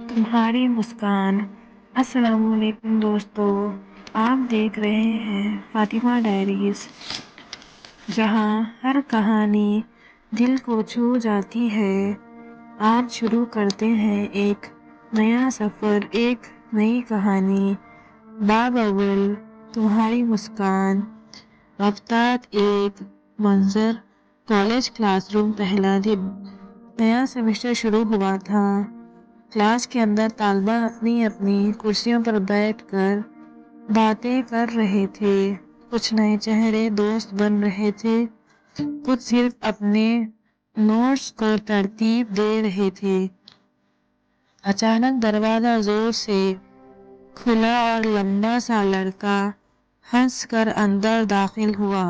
تمہاری مسکان۔ السلام علیکم دوستو، آپ دیکھ رہے ہیں فاطمہ ڈائریز، جہاں ہر کہانی دل کو چھو جاتی ہے۔ آج شروع کرتے ہیں ایک نیا سفر، ایک نئی کہانی۔ باب اول، تمہاری مسکان۔ رفتار ایک منظر، کالج کلاس روم، پہلا دن۔ نیا سیمسٹر شروع ہوا تھا۔ کلاس کے اندر طلباء اپنی اپنی کرسیوں پر بیٹھ کر باتیں کر رہے تھے۔ کچھ نئے چہرے دوست بن رہے تھے، کچھ صرف اپنے نوٹس کو ترتیب دے رہے تھے۔ اچانک دروازہ زور سے کھلا اور لمبا سا لڑکا ہنس کر اندر داخل ہوا۔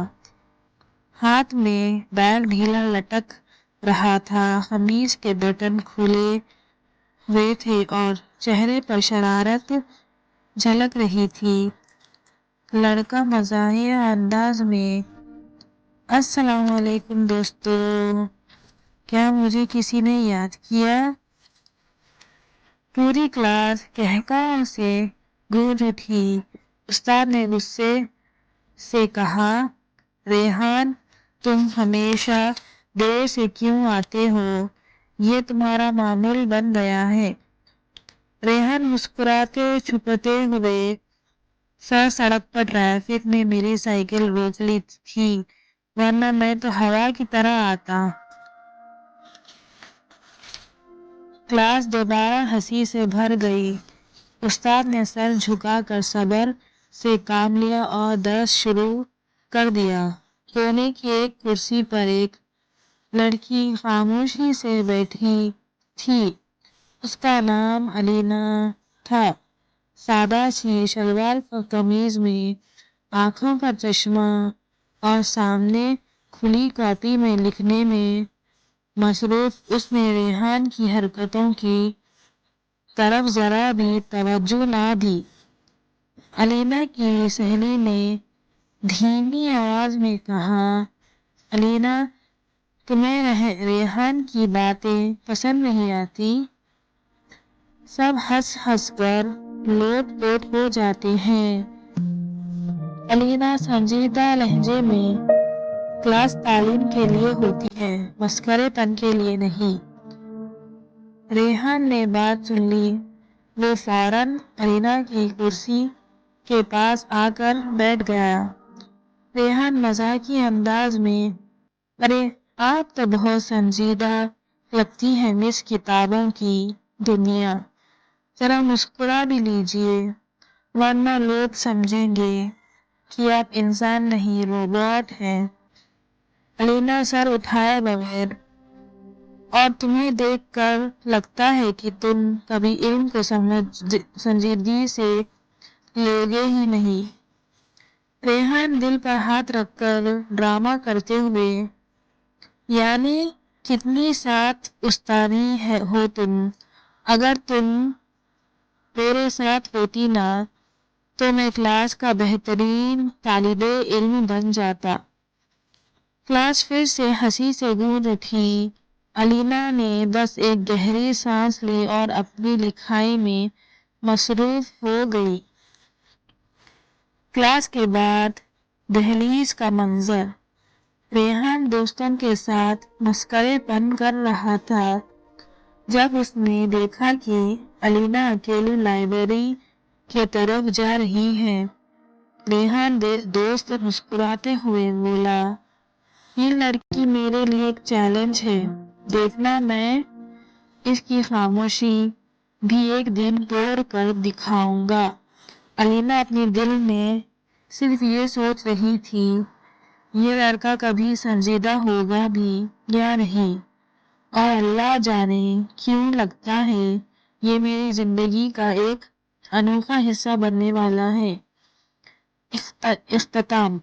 ہاتھ میں بیگ ڈھیلا لٹک رہا تھا، قمیض کے بٹن کھلے ہوئے تھے اور چہرے پر شرارت جھلک رہی تھی۔ لڑکا مزاحیہ انداز میں، السلام علیکم دوستو، کیا مجھے کسی نے یاد کیا؟ پوری کلاس قہقہوں سے گونج اٹھی۔ استاد نے غصے سے کہا، ریحان، تم ہمیشہ دیر سے کیوں آتے ہو؟ یہ تمہارا معمول بن گیا ہے۔ ریحان مسکراتے چھپتے ہوئے، سر سڑک پر ٹریفک نے میری سائیکل روک لی تھی، ورنہ میں تو ہوا کی طرح آتا۔ کلاس دوبارہ ہنسی سے بھر گئی۔ استاد نے سر جھکا کر صبر سے کام لیا اور درس شروع کر دیا۔ کونے کی ایک کرسی پر ایک لڑکی خاموشی سے بیٹھی تھی۔ اس کا نام الینا تھا۔ سادہ سی شلوار قمیض میں، آنکھوں پر چشمہ اور سامنے کھلی کاپی میں لکھنے میں مصروف، اس نے ریحان کی حرکتوں کی طرف ذرا بھی توجہ نہ دی۔ الینا کی سہیلی نے دھیمی آواز میں کہا، الینا، تمہیں ریحان کی باتیں پسند نہیں آتی؟ سب ہنس ہنس کر لوٹ پوٹ ہو جاتے ہیں۔ الینا سنجیدہ لہجے میں، کلاس تعلیم کے لیے ہوتی ہے، مسخرے پن کے لیے نہیں۔ ریحان نے بات سن لی۔ وہ فوراً الینا کی کرسی کے پاس آ کر بیٹھ گیا۔ ریحان مزاحیہ انداز میں، ارے آپ تو بہت سنجیدہ لگتی ہیں مس کتابوں کی دنیا، ذرا مسکرا بھی لیجیے، ورنہ لوگ سمجھیں گے کہ آپ انسان نہیں روبوٹ ہیں۔ الینا سر اٹھائے بغیر، اور تمہیں دیکھ کر لگتا ہے کہ تم کبھی علم کو سنجیدگی سے لوگے ہی نہیں۔ ریحان دل پر ہاتھ رکھ کر ڈرامہ کرتے ہوئے، یعنی کتنی ساتھ استانی ہو تم، اگر تم میرے ساتھ ہوتی نا تو میں کلاس کا بہترین طالب علم بن جاتا۔ کلاس پھر سے ہنسی سے گونج اٹھی۔ الینا نے بس ایک گہری سانس لی اور اپنی لکھائی میں مصروف ہو گئی۔ کلاس کے بعد دہلیز کا منظر۔ ریحان دوستوں کے ساتھ مسخرے پن کر رہا تھا۔ جب اس نے دیکھا کہ الینا اکیلی لائبریری کی طرف جا رہی ہے، ریحان دوست مسکراتے ہوئے بولا، یہ لڑکی میرے لیے ایک چیلنج ہے، دیکھنا میں اس کی خاموشی بھی ایک دن توڑ کر دکھاؤں گا۔ الینا اپنے دل میں صرف یہ سوچ رہی تھی، یہ لڑکا کبھی سنجیدہ ہوگا بھی یا نہیں، اور اللہ جانے کیوں لگتا ہے یہ میری زندگی کا ایک انوکھا حصہ بننے والا ہے۔ اختتام۔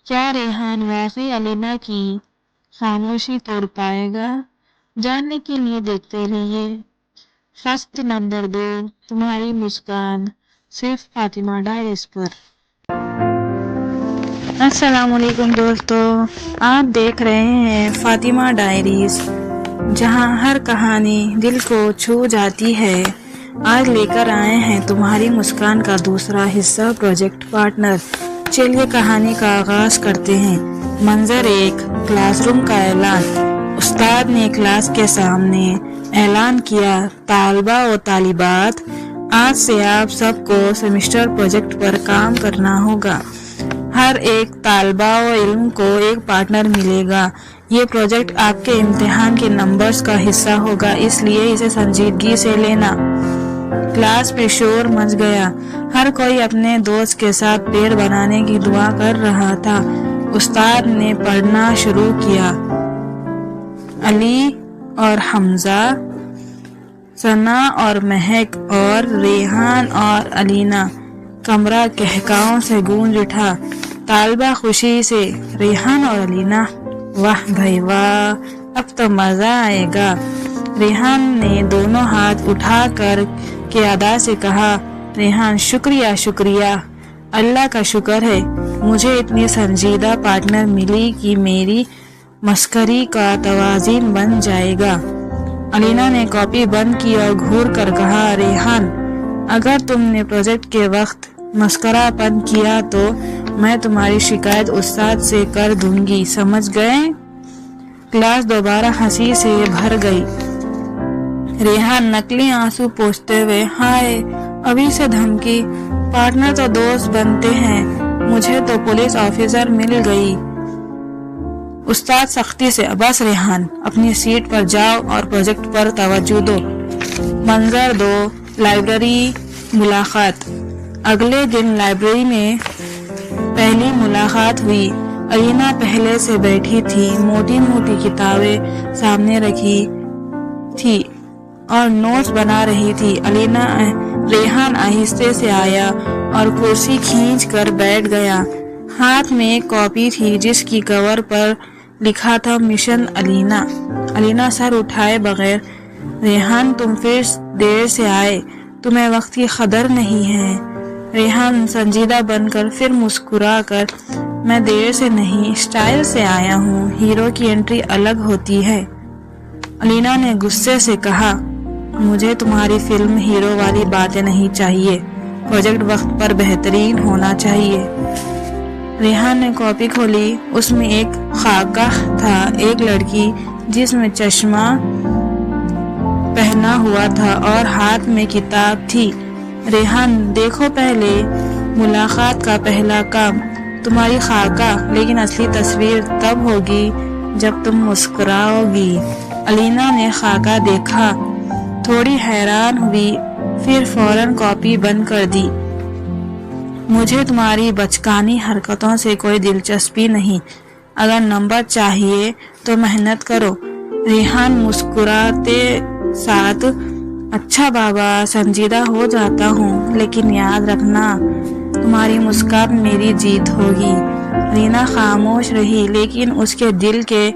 کیا ریحان واقعی الینا کی خاموشی توڑ پائے گا؟ جاننے کے لیے دیکھتے رہیے فصل نمبر 2، تمہاری مسکان، صرف فاطمہ ڈائریز پر۔ السلام علیکم دوستو، آپ دیکھ رہے ہیں فاطمہ ڈائریز، جہاں ہر کہانی دل کو چھو جاتی ہے۔ آج لے کر آئے ہیں تمہاری مسکان کا دوسرا حصہ، پروجیکٹ پارٹنر۔ چلیے کہانی کا آغاز کرتے ہیں۔ منظر 1، کلاس روم کا اعلان۔ استاد نے کلاس کے سامنے اعلان کیا، طالبہ و طالبات، آج سے آپ سب کو سیمسٹر پروجیکٹ پر کام کرنا ہوگا۔ ہر ایک طالبہ و علم کو ایک پارٹنر ملے گا۔ یہ پروجیکٹ آپ کے امتحان کے نمبرز کا حصہ ہوگا، اس لیے اسے سنجیدگی سے لینا۔ کلاس میں شور مچ گیا۔ ہر کوئی اپنے دوست کے ساتھ پیڑ بنانے کی دعا کر رہا تھا۔ استاد نے پڑھنا شروع کیا۔ علی اور حمزہ، ثنا اور مہک اور ریحان اور علینا۔ کمرہ قہقہوں سے گونج اٹھا۔ طالبہ خوشی سے، ریحان اور علینا، واہ بھائی واہ، اب تو مزہ آئے گا۔ ریحان نے دونوں ہاتھ اٹھا کر کے ادا سے کہا، ریحان شکریہ شکریہ، اللہ کا شکر ہے مجھے اتنی سنجیدہ پارٹنر ملی کہ میری مسکری کا توازن بن جائے گا۔ علینا نے کاپی بند کی اور گھور کر کہا، ریحان اگر تم نے پروجیکٹ کے وقت مسکرا پن کیا تو میں تمہاری شکایت استاد سے کر دوں گی، سمجھ گئے؟ کلاس دوبارہ ہنسی سے بھر گئی۔ ریحان نقلی آنسو پوچھتے ہوئے، ہائے ابھی سے دھمکی، پارٹنر تو دوست بنتے ہیں، مجھے تو پولیس آفیسر مل گئی۔ استاد سختی سے، بس ریحان اپنی سیٹ پر جاؤ اور پروجیکٹ پر توجہ دو۔ منظر 2، لائبریری ملاقات۔ اگلے دن لائبریری میں پہلی ملاقات ہوئی۔ علینا پہلے سے بیٹھی تھی، موٹی موٹی کتابیں سامنے رکھی تھی اور نوٹس بنا رہی تھی۔ ریحان آہستہ سے آیا اور کرسی کھینچ کر بیٹھ گیا۔ ہاتھ میں ایک کاپی تھی جس کی کور پر لکھا تھا مشن علینا۔ علینا سر اٹھائے بغیر، ریحان تم پھر دیر سے آئے، تمہیں وقت کی قدر نہیں ہے۔ ریحان سنجیدہ بن کر پھر مسکرا کر، میں دیر سے نہیں، اسٹائل سے آیا ہوں، ہیرو کی انٹری الگ ہوتی ہے۔ علینا نے غصے سے کہا، مجھے تمہاری فلم ہیرو والی باتیں نہیں چاہیے، پروجیکٹ وقت پر بہترین ہونا چاہیے۔ ریحان نے کاپی کھولی، اس میں ایک خاکہ تھا، ایک لڑکی جس میں چشمہ پہنا ہوا تھا اور ہاتھ میں کتاب تھی۔ ریحان دیکھو پہلے ملاقات کا پہلا کام، تمہاری خاکہ، لیکن اصلی تصویر تب ہوگی جب تم مسکراؤ گی۔ علینا نے خاکہ دیکھا، تھوڑی حیران ہوئی، پھر فوراً کاپی بند کر دی۔ مجھے تمہاری بچکانی حرکتوں سے کوئی دلچسپی نہیں، اگر نمبر چاہیے تو محنت کرو۔ ریحان مسکراتے ساتھ، اچھا بابا، سنجیدہ ہو جاتا ہوں، لیکن یاد رکھنا تمہاری مسکان میری جیت ہوگی۔ رینا خاموش رہی، لیکن اس کے دل کے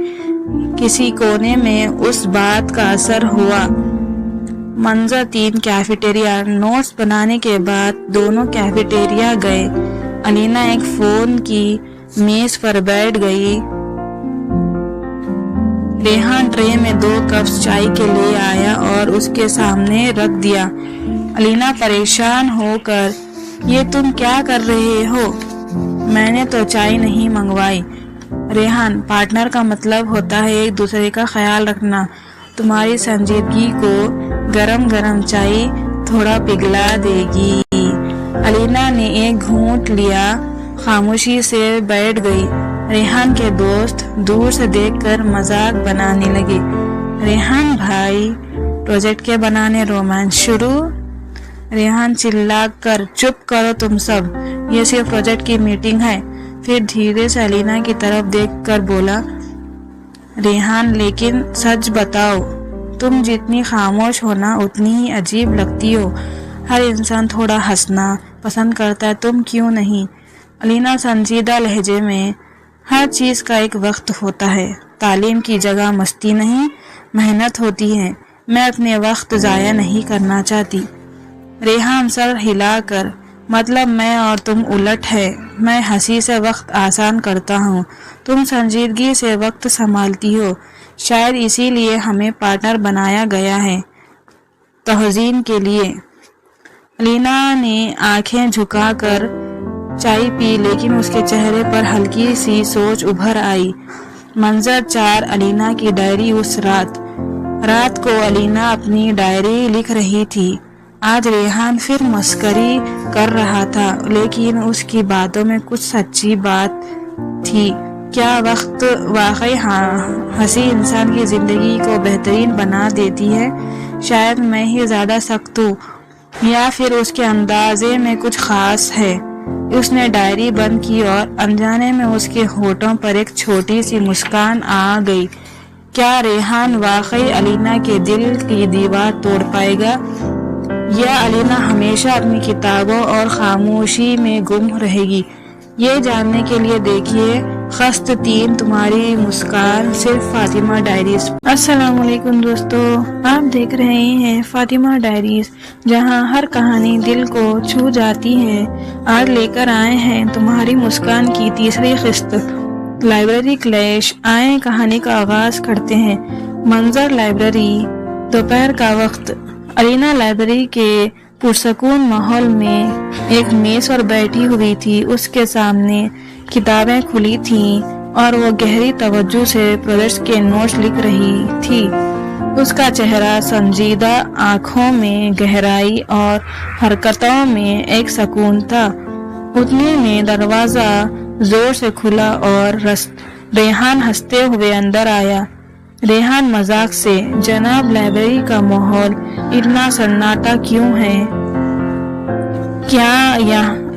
کسی کونے میں اس بات کا اثر ہوا۔ منظر 3، کیفیٹیریا۔ نوٹس بنانے کے بعد دونوں کیفیٹیریا گئے۔ علینا ایک فون کی میز پر بیٹھ گئی۔ ریحان ٹرے میں 2 کپس چائے کے لے آیا اور اس کے سامنے رکھ دیا۔ علینا پریشان ہو کر، یہ تم کیا کر رہے ہو؟ میں نے تو چائے نہیں منگوائی۔ ریحان، پارٹنر کا مطلب ہوتا ہے ایک دوسرے کا خیال رکھنا، تمہاری سنجیدگی کو گرم گرم چائے تھوڑا پگھلا دے گی۔ علینا نے ایک گھونٹ لیا، خاموشی سے بیٹھ گئی۔ ریحان کے دوست دور سے دیکھ کر مذاق بنانے لگے، ریحان بھائی پروجیکٹ کے بنانے رومانس شروع۔ ریحان چلا کر، چپ کرو تم سب، یہ صرف پروجیکٹ کی میٹنگ ہے۔ پھر دھیرے سے علینا کی طرف دیکھ کر بولا، ریحان لیکن سچ بتاؤ، تم جتنی خاموش ہونا اتنی ہی عجیب لگتی ہو۔ ہر انسان تھوڑا ہنسنا پسند کرتا ہے، تم کیوں نہیں؟ علینا سنجیدہ لہجے میں، ہر چیز کا ایک وقت ہوتا ہے، تعلیم کی جگہ مستی نہیں، محنت ہوتی ہے، میں اپنے وقت ضائع نہیں کرنا چاہتی۔ ریحان سر ہلا کر، مطلب میں اور تم الٹ ہے، میں ہنسی سے وقت آسان کرتا ہوں، تم سنجیدگی سے وقت سنبھالتی ہو، شاید اسی لیے ہمیں پارٹنر بنایا گیا ہے، توہین کے لیے۔ الینا نے آنکھیں جھکا کر چائے پی، لیکن اس کے چہرے پر ہلکی سی سوچ ابھر آئی۔ منظر 4 الینا کی ڈائری۔ اس رات کو الینا اپنی ڈائری لکھ رہی تھی۔ آج ریحان پھر مسخری کر رہا تھا، لیکن اس کی باتوں میں کچھ سچی بات تھی۔ کیا وقت واقعی ہنسی انسان کی زندگی کو بہترین بنا دیتی ہے؟ شاید میں ہی زیادہ سخت ہوں، یا پھر اس کے اندازے میں کچھ خاص ہے۔ اس نے ڈائری بند کی اور انجانے میں اس کے ہونٹوں پر ایک چھوٹی سی مسکان آ گئی۔ کیا ریحان واقعی الینا کے دل کی دیوار توڑ پائے گا، یا الینا ہمیشہ اپنی کتابوں اور خاموشی میں گم رہے گی؟ یہ جاننے کے لیے دیکھیے قسط 3 تمہاری مسکان، صرف فاطمہ ڈائریز۔ السلام علیکم دوستو، آپ دیکھ رہے ہیں فاطمہ ڈائریز، جہاں ہر کہانی دل کو چھو جاتی ہے۔ آج لے کر آئے ہیں تمہاری مسکان کی تیسری قسط، لائبریری کلیش۔ آئیں کہانی کا آغاز کرتے ہیں۔ منظر لائبریری، دوپہر کا وقت۔ الینا لائبریری کے پرسکون ماحول میں ایک میز پر بیٹھی ہوئی تھی۔ اس کے سامنے کتابیں کھلی تھیں اور وہ گہری توجہ سے پروجیکٹس کے نوٹس لکھ رہی تھی۔ اس کا چہرہ سنجیدہ، آنکھوں میں گہرائی اور حرکتوں میں ایک سکون تھا۔ اتنے میں دروازہ زور سے کھلا اور ریحان ہنستے ہوئے اندر آیا۔ ریحان مذاق سے، جناب لائبریری کا ماحول اتنا سناٹا کیوں ہے؟ کیا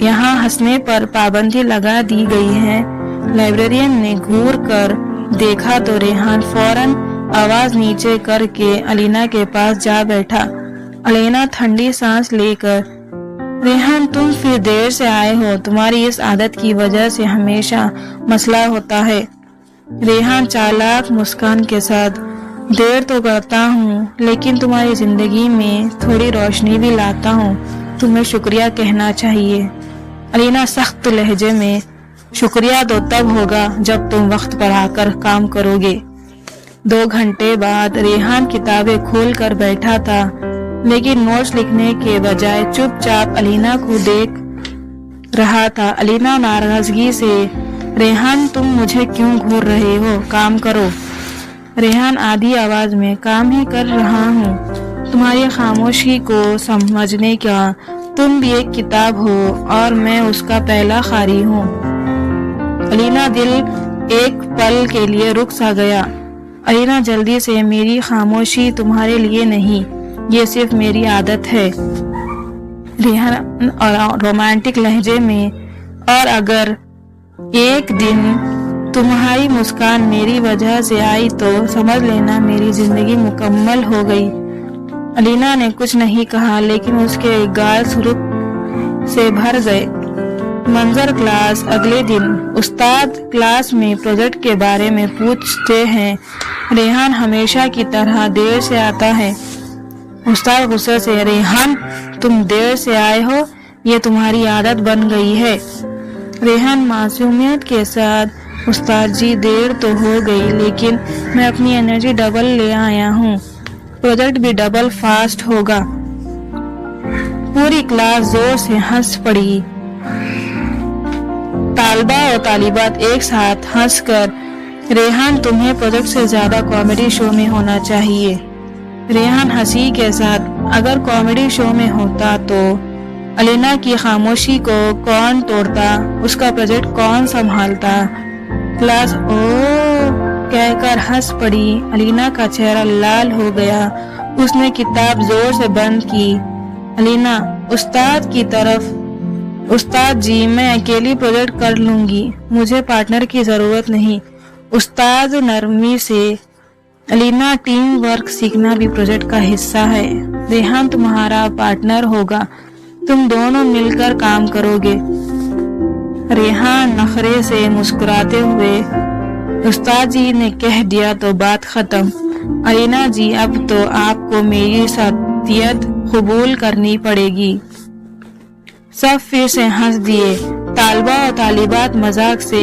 یہاں ہنسنے پر پابندی لگا دی گئی ہے؟ لائبریرین نے گھور کر دیکھا تو ریحان فوراً آواز نیچے کر کے الینا کے پاس جا بیٹھا۔ الینا ٹھنڈی سانس لے کر، ریحان تم پھر دیر سے آئے ہو، تمہاری اس عادت کی وجہ سے ہمیشہ مسئلہ ہوتا ہے۔ ریحان چالاک مسکان کے ساتھ، دیر تو کرتا ہوں، لیکن تمہاری زندگی میں تھوڑی روشنی بھی لاتا ہوں، تمہیں شکریہ کہنا چاہیے۔ الینا سخت لہجے میں، شکریہ تو تب ہوگا جب تم وقت پر آ کر کام کرو گے۔ 2 گھنٹے بعد ریحان کتابیں کھول کر بیٹھا تھا، لیکن نوٹس لکھنے کے بجائے چپ چاپ الینا کو دیکھ رہا تھا۔ الینا ناراضگی سے، ریحان تم مجھے کیوں گھور رہے ہو، کام کرو۔ ریحان آدھی آواز میں، کام ہی کر رہا ہوں، تمہاری خاموشی کو سمجھنے کا۔ تم بھی ایک کتاب ہو اور میں اس کا پہلا قاری ہوں۔ الینا دل ایک پل کے لیے رک سا گیا۔ الینا جلدی سے، میری خاموشی تمہارے لیے نہیں، یہ صرف میری عادت ہے۔ ریحان رومانٹک لہجے میں، اور اگر ایک دن تمہاری مسکان میری وجہ سے آئی تو سمجھ لینا میری زندگی مکمل ہو گئی۔ الینا نے کچھ نہیں کہا، لیکن اس کے گال سرخ سے بھر گئے۔ منظر کلاس، اگلے دن۔ استاد کلاس میں پروجیکٹ کے بارے میں پوچھتے ہیں۔ ریحان ہمیشہ کی طرح دیر سے آتا ہے۔ استاد غصے سے، ریحان تم دیر سے آئے ہو، یہ تمہاری عادت بن گئی ہے۔ ریحان معصومیت کے ساتھ، استاد جی دیر تو ہو گئی، لیکن میں اپنی انرجی ڈبل لے آیا ہوں، پروجیکٹ بھی ڈبل فاسٹ ہوگا۔ پوری کلاس زور سے ہنس پڑی۔ طالبہ اور طالبات ایک ساتھ ہنس کر، ریحان تمہیں پروجیکٹ سے زیادہ کامیڈی شو میں ہونا چاہیے۔ ریحان ہنسی کے ساتھ، اگر کامیڈی شو میں ہوتا تو الینا کی خاموشی کو کون توڑتا، اس کا پروجیکٹ کون سنبھالتا؟ کلاس او کہہ کر ہنس پڑی۔ الینا کا چہرہ لال ہو گیا۔ اس نے کتاب زور سے بند کی۔ الینا استاد کی طرف، استاد جی میں اکیلی پروجیکٹ کر لوں گی، مجھے پارٹنر کی ضرورت نہیں۔ استاد نرمی سے، الینا ٹیم ورک سیکھنا بھی پروجیکٹ کا حصہ ہے، ریحان تمہارا پارٹنر ہوگا، تم دونوں مل کر کام کرو گے۔ ریحان نخرے سے مسکراتے ہوئے، استاد جی نے کہہ دیا تو بات ختم۔ الینا جی اب تو آپ کو میری ساتھیت قبول کرنی پڑے گی۔ سب پھر سے ہنس دیے۔ طالبہ اور طالبات مذاق سے،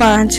5,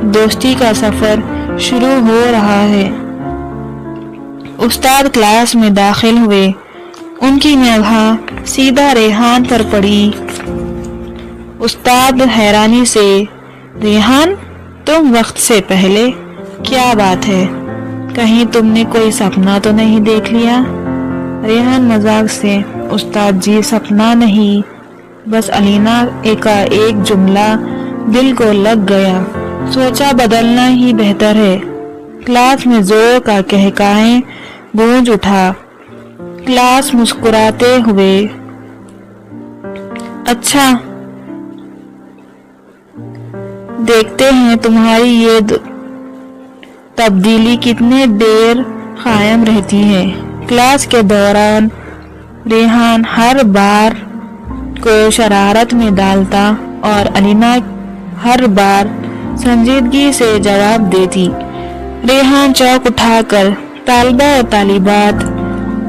دوستی کا سفر شروع ہو رہا ہے۔ استاد کلاس میں داخل ہوئے۔ ان کی نگاہ سیدھا ریحان پر پڑی۔ استاد حیرانی سے، ریحان تم وقت سے پہلے؟ کیا بات ہے؟ کہیں تم نے کوئی سپنا تو نہیں دیکھ لیا؟ ریحان مذاق سے، استاد جی سپنا نہیں، بس علینا کا ایک جملہ دل کو لگ گیا، سوچا بدلنا ہی بہتر ہے۔ کلاس میں زور کا قہقہائیں گونج اٹھا۔ کلاس مسکراتے ہوئے، اچھا دیکھتے ہیں تمہاری یہ تبدیلی کتنے دیر قائم رہتی ہے۔ کلاس کے دوران ریحان ہر بار کو شرارت میں ڈالتا اور علینا ہر بار سنجیدگی سے جواب دیتی۔ ریحان چوک اٹھا کر، طالبہ اور طالبات،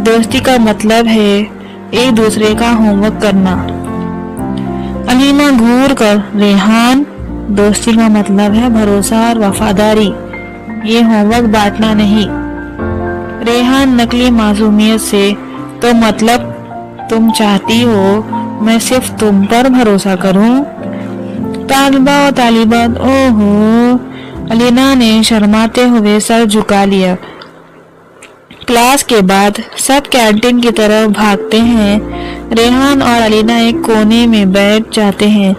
دوستی کا مطلب ہے ایک دوسرے کا ہوم ورک کرنا۔ علینا گھور کر، ریحان دوستی کا مطلب ہے بھروسہ اور وفاداری، یہ ہوم ورک بانٹنا نہیں۔ ریحان نقلی معصومیت سے، تو مطلب تم چاہتی ہو میں صرف تم پر بھروسہ کروں؟ طالبہ و طالبات، اوہو، علینا نے شرماتے ہوئے سر جھکا لیا۔ کلاس کے بعد سب کینٹین کی طرف بھاگتے ہیں۔ ریحان اور علینا ایک کونے میں بیٹھ جاتے ہیں۔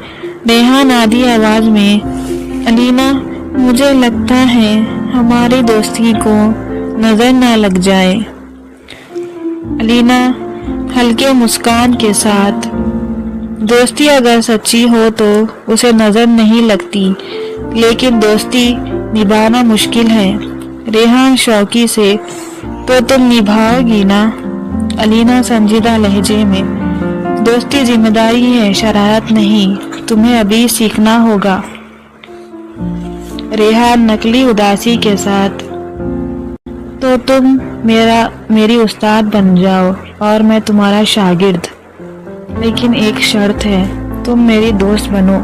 ریحان آدھی آواز میں، علینا مجھے لگتا ہے ہماری دوستی کو نظر نہ لگ جائے۔ علینا ہلکے مسکان کے ساتھ، دوستی اگر سچی ہو تو اسے نظر نہیں لگتی، لیکن دوستی نبھانا مشکل ہے۔ ریحان شوقی سے، تو تم نبھاؤ گی نا؟ علینا سنجیدہ لہجے میں، دوستی ذمہ داری ہے، شرارت نہیں، تمہیں ابھی سیکھنا ہوگا۔ ریحان نقلی اداسی کے ساتھ، تو تم میری استاد بن جاؤ اور میں تمہارا شاگرد، لیکن ایک شرط ہے، تم میری دوست بنو۔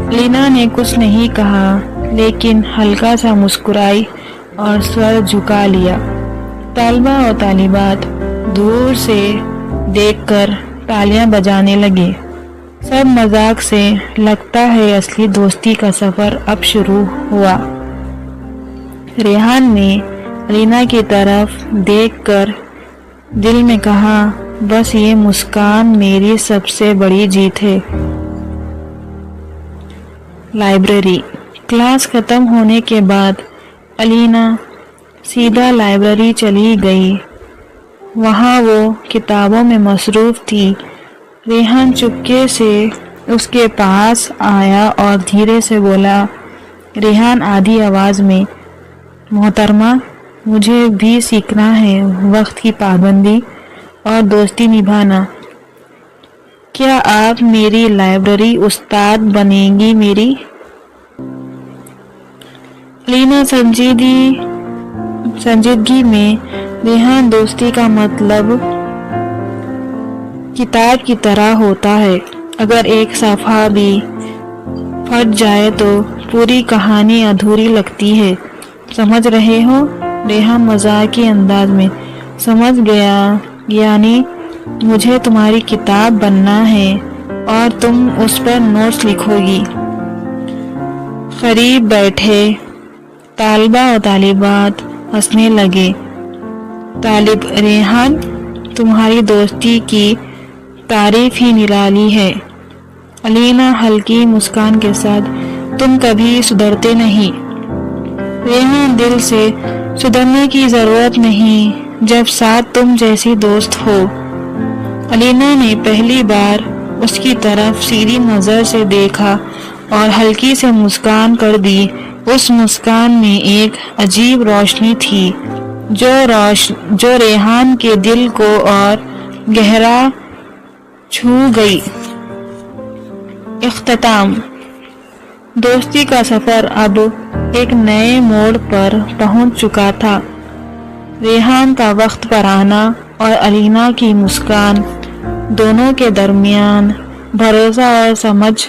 علینا نے کچھ نہیں کہا، لیکن ہلکا سا مسکرائی اور سر جھکا لیا۔ طالبہ اور طالبات دور سے دیکھ کر تالیاں بجانے لگے۔ سب مذاق سے، لگتا ہے اصلی دوستی کا سفر اب شروع ہوا۔ ریحان نے علینا کی طرف دیکھ کر دل میں کہا، بس یہ مسکان میری سب سے بڑی جیت ہے۔ لائبریری۔ کلاس ختم ہونے کے بعد علینا سیدھا لائبریری چلی گئی۔ وہاں وہ کتابوں میں مصروف تھی۔ ریحان چپکے سے اس کے پاس آیا اور دھیرے سے بولا۔ ریحان آدھی آواز میں، محترمہ مجھے بھی سیکھنا ہے وقت کی پابندی اور دوستی نبھانا۔ کیا آپ میری لائبریری استاد بنیں گی میری؟ علینا سنجیدگی میں، ریحان دوستی کا مطلب کتاب کی طرح ہوتا ہے، اگر ایک صفحہ بھی پھٹ جائے تو پوری کہانی ادھوری لگتی ہے، سمجھ رہے ہو؟ ریحان مذاقی انداز میں، سمجھ گیا، یعنی مجھے تمہاری کتاب بننا ہے اور تم اس پر نوٹس لکھو گی۔ قریب بیٹھے طالبہ و طالبات ہنسنے لگے۔ طالب، ریحان تمہاری دوستی کی تعریف ہی نرالی ہے۔ علینا ہلکی مسکان کے ساتھ، تم کبھی سدھرتے نہیں۔ ریحان دل سے، سدھرنے کی ضرورت نہیں جب ساتھ تم جیسی دوست ہو۔ علینا نے پہلی بار اس کی طرف سیدھی نظر سے دیکھا اور ہلکی سے مسکان کر دی۔ اس مسکان میں ایک عجیب روشنی تھی جو ریحان کے دل کو اور گہرا چھو گئی۔ اختتام۔ دوستی کا سفر اب ایک نئے موڑ پر پہنچ چکا تھا۔ ریحان کا وقت پر آنا اور علینا کی مسکان، دونوں کے درمیان بھروسہ اور سمجھ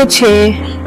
6